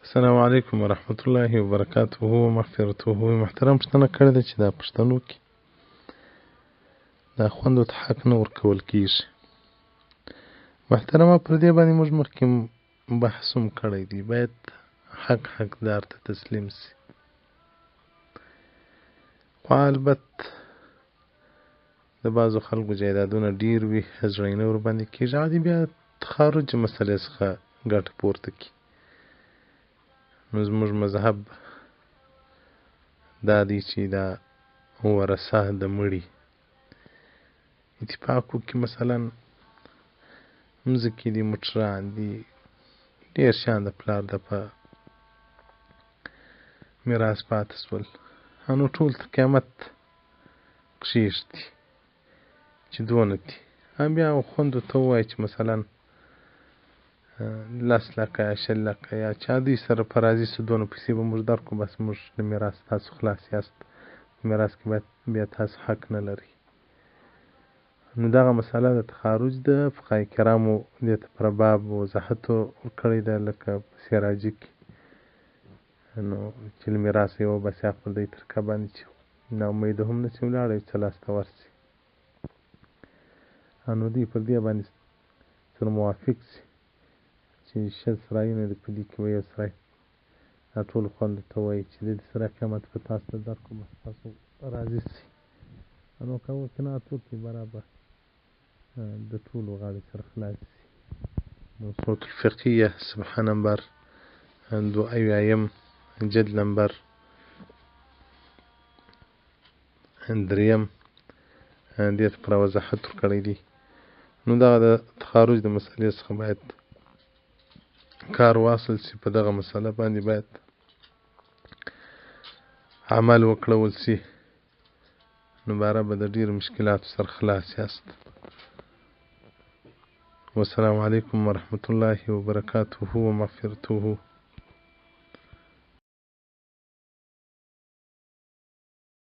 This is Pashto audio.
السلام علیکم ورحمت الله وبرکاته ومغفرته. محترم پوښتنه کړې ده چې دا پښتنو کې دا خوندو ته حق نه ورکول کېږي. محترمه پر دې باندې موږ مخکې بحث هم کړی دی. باید حق حقدار ته تسلیم سي. خو البته د بعضو خلکو جایدادونه ډیر وي، زړه یې نه ورباندې کېږي، هغه دې بیا تخارج مسلې څخه ګټه پورته کړي. نو زموږ مذهب دا دی چې دا ورثه د مړي اتفاق وکړي. مثلا مځکې دي، موټران دي، ډېر شیان د پلار د په میراث پاتې شول، نو ټول تر قیامت کښېږدي چې دونه دي. بیا خویندو ته ووایي چې مثلا 10 لکه یا 20 لکه یا چا دوی سره په راضي سو، دونه پیسې به موږ درکړو، بس موږ د میراث تاسو خلاص یاست، په میراث کې باید بیا تاسو حق نه لرئ. نو دغه مسله د تخارج ده. فقهای کرامو دې ته پر باب وضاحت کړی ده، لکه په سراجي کې نو چې له میراثه یې وباسي هغه پر دې طریقه باندې چې ناامیده هم نه سي ولاړی، څه لاسته ورسي، نو دوی پر دې باندې سره موافق سي چې 6 سرایونه دي په دې کې به یو سرای دا ټولو خویندو ته ووایي چې د دې سرای قیمت به تاسو ته درکړو، بس تاسو راضي سئ. نو که قناعت وکړي برابر د ټولو غاړې سره خلاص سي. موسوعة الفقهیه صفحه نمبر 2 جلد نمبر 3 دې ته پر وضاحت ورکړی دی. نو دغه د تخارج د مسلې څخه باید کار واخیستل سي، په دغه مسله باندې باید عمل وکړول سي، نو باره به د ډېرو مشکلاتو سره خلاص یاست. والسلام علیکم ورحمة الله وبرکاته ومغفرته.